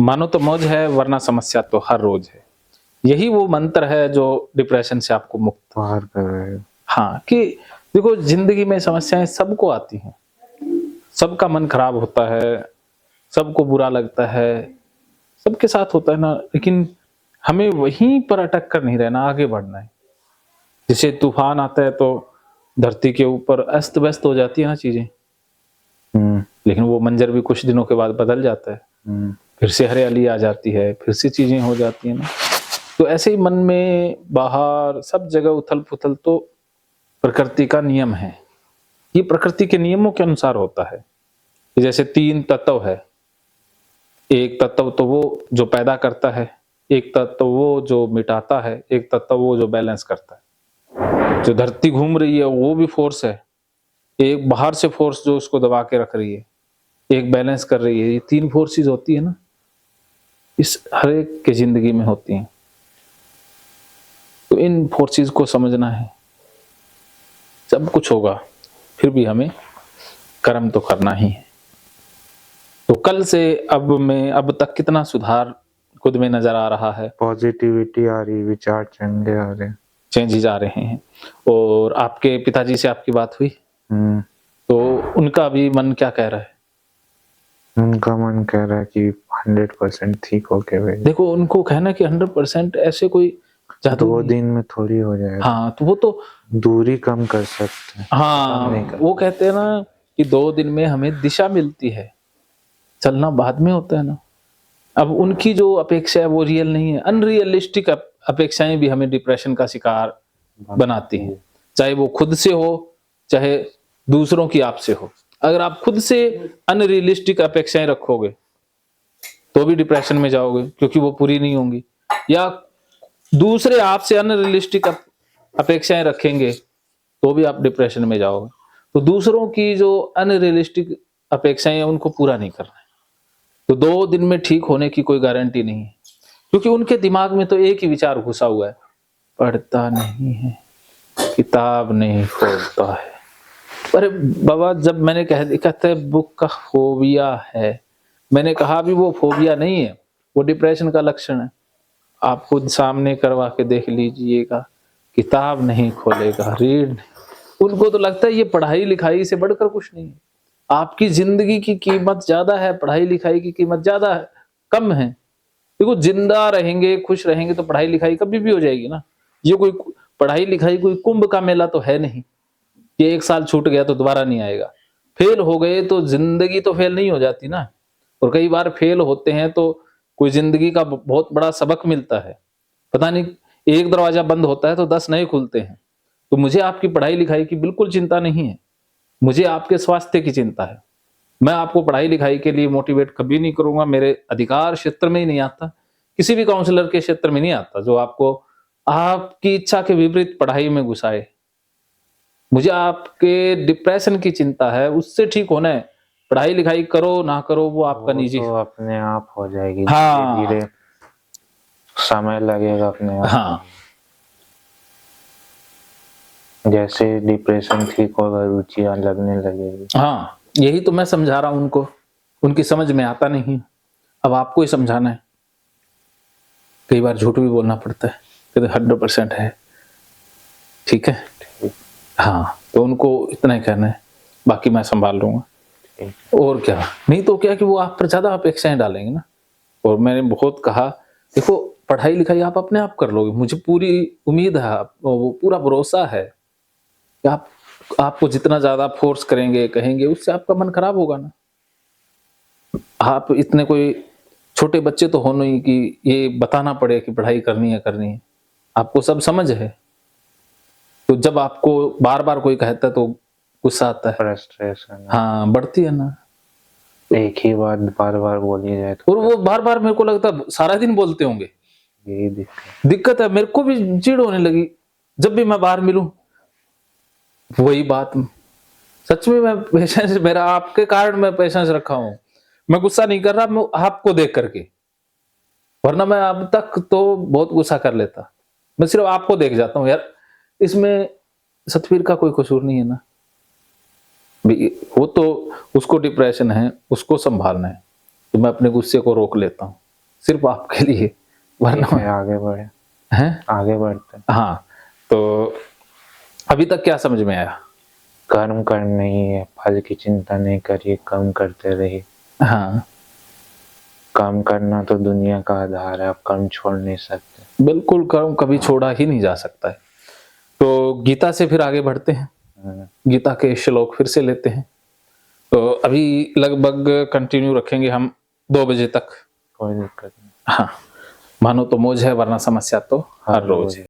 मानो तो मौज है वरना समस्या तो हर रोज है। यही वो मंत्र है जो डिप्रेशन से आपको मुक्त बाहर कर रहे हो। हाँ, कि देखो जिंदगी में समस्याएं सबको आती हैं, सबका मन खराब होता है, सबको बुरा लगता है, सबके साथ होता है ना, लेकिन हमें वहीं पर अटक कर नहीं रहना, आगे बढ़ना है। जैसे तूफान आता है तो धरती के ऊपर अस्त व्यस्त हो जाती है ना चीजें, लेकिन वो मंजर भी कुछ दिनों के बाद बदल जाता है, फिर से हरियाली आ जाती है, फिर से चीजें हो जाती है ना। तो ऐसे ही मन में बाहर सब जगह उथल पुथल तो प्रकृति का नियम है। ये प्रकृति के नियमों के अनुसार होता है। जैसे 3 तत्व है, एक तत्व तो वो जो पैदा करता है, एक तत्व वो जो मिटाता है, एक तत्व वो जो बैलेंस करता है। जो धरती घूम रही है वो भी फोर्स है, एक बाहर से फोर्स जो उसको दबा के रख रही है, एक बैलेंस कर रही है। ये 3 फोर्सेस होती है ना, इस हर एक के जिंदगी में होती हैं। तो इन फोर्सेस को समझना है। सब कुछ होगा, फिर भी हमें कर्म तो करना ही है। तो कल से अब तक कितना सुधार खुद में नजर आ रहा है, पॉजिटिविटी आ रही, विचार चंगे आ रहे, चेंजेस आ रहे हैं। और आपके पिताजी से आपकी बात हुई तो उनका भी मन क्या कह रहा है? उनका मन कह रहा है कि 100% ठीक हो के भाई। देखो उनको कहना कि 100% ऐसे कोई जादू 2 दिन में थोड़ी हो जाएगा। हाँ, तो वो तो दूरी कम कर सकते हैं। हाँ, वो कहते हैं ना कि 2 दिन में हमें दिशा मिलती है, चलना बाद में होता है ना। अब उनकी जो अपेक्षा है वो रियल नहीं है, अनरियलिस्टिक अपेक्षाएं भी हमें डिप्रेशन का शिकार बनाती हैं, चाहे वो खुद से हो चाहे दूसरों की आपसे हो। अगर आप खुद से अनरियलिस्टिक अपेक्षाएं रखोगे तो भी डिप्रेशन में जाओगे, क्योंकि वो पूरी नहीं होंगी। या दूसरे आपसे अनरियलिस्टिक अपेक्षाएं रखेंगे तो भी आप डिप्रेशन में जाओगे। तो दूसरों की जो अनरियलिस्टिक अपेक्षाएं हैं उनको पूरा नहीं करना है। तो 2 दिन में ठीक होने की कोई गारंटी नहीं है, क्योंकि उनके दिमाग में तो एक ही विचार घुसा हुआ है, पढ़ता नहीं है, किताब नहीं खोलता है। अरे बाबा, जब मैंने कहते बुक का फोबिया है, मैंने कहा भी वो फोबिया नहीं है, वो डिप्रेशन का लक्षण है। आप खुद सामने करवा के देख लीजिएगा, किताब नहीं खोलेगा, रीड नहीं। उनको तो लगता है ये पढ़ाई लिखाई से बढ़कर कुछ नहीं है। आपकी जिंदगी की कीमत ज्यादा है, पढ़ाई लिखाई की कीमत ज्यादा है, कम है। देखो जिंदा रहेंगे, खुश रहेंगे तो पढ़ाई लिखाई कभी भी हो जाएगी ना। ये कोई पढ़ाई लिखाई कोई कुंभ का मेला तो है नहीं, ये 1 साल छूट गया तो दोबारा नहीं आएगा। फेल हो गए तो जिंदगी तो फेल नहीं हो जाती ना। और कई बार फेल होते हैं तो कोई जिंदगी का बहुत बड़ा सबक मिलता है। पता नहीं, एक दरवाजा बंद होता है तो 10 नए खुलते हैं। तो मुझे आपकी पढ़ाई लिखाई की बिल्कुल चिंता नहीं है, मुझे आपके स्वास्थ्य की चिंता है। मैं आपको पढ़ाई लिखाई के लिए मोटिवेट कभी नहीं करूंगा, मेरे अधिकार क्षेत्र में ही नहीं आता, किसी भी काउंसलर के क्षेत्र में नहीं आता जो आपको आपकी इच्छा के विपरीत पढ़ाई में घुसाए। मुझे आपके डिप्रेशन की चिंता है, उससे ठीक होना है। पढ़ाई लिखाई करो ना करो वो आपका निजी तो अपने आप हो जाएगी। हाँ, धीरे धीरे समय लगेगा अपने आप। हाँ, जैसे डिप्रेशन ठीक होगा रुचि लगने लगेगी। हाँ, यही तो मैं समझा रहा हूं उनको, उनकी समझ में आता नहीं। अब आपको ही समझाना है। कई बार झूठ भी बोलना पड़ता है कि 100% है, ठीक है। हाँ, तो उनको इतना ही कहना है, बाकी मैं संभाल लूंगा। और क्या, नहीं तो क्या कि वो आप पर ज्यादा अपेक्षाएं डालेंगे ना। और मैंने बहुत कहा, देखो पढ़ाई लिखाई आप अपने आप कर लोगे, मुझे पूरी उम्मीद है, वो पूरा भरोसा है कि आपको जितना ज्यादा फोर्स करेंगे कहेंगे उससे आपका मन खराब होगा ना। आप इतने कोई छोटे बच्चे तो हो नहीं कि ये बताना पड़े कि पढ़ाई करनी है, आपको सब समझ है। तो जब आपको बार बार कोई कहता है तो गुस्सा आता है, फ्रस्ट्रेशन हाँ बढ़ती है ना। एक ही बात बार बार बोली जाए तो, और वो बार बार मेरे को लगता है सारा दिन बोलते होंगे। यही दिक्कत है, मेरे को भी चिढ़ होने लगी जब भी मैं बाहर मिलूं वही बात। सच में मैं पेशेंस, मेरा आपके कारण मैं पेशेंस रखा हूं, मैं गुस्सा नहीं कर रहा, मैं आपको देख करके, वरना मैं अब तक तो बहुत गुस्सा कर लेता। मैं सिर्फ आपको देख जाता हूं, यार इसमें सतवीर का कोई कसूर नहीं है ना। वो तो उसको डिप्रेशन है, उसको संभालना है, तो मैं अपने गुस्से को रोक लेता हूं। सिर्फ आपके लिए, वरना ठीक है, आगे बढ़े, हैं। आगे बढ़ते हैं। हाँ, तो अभी तक क्या समझ में आया? कर्म करना ही है, फल की चिंता नहीं करिए, कम करते रहिए। हाँ, काम करना तो दुनिया का आधार है, आप कर्म छोड़ नहीं सकते। बिल्कुल, कर्म कभी छोड़ा ही नहीं जा सकता है। तो गीता से फिर आगे बढ़ते हैं, गीता के श्लोक फिर से लेते हैं। तो अभी लगभग कंटिन्यू रखेंगे हम 2 बजे तक। कोई दिक्कत नहीं। हाँ, मानो तो मौज है, वरना समस्या तो हर रोज है।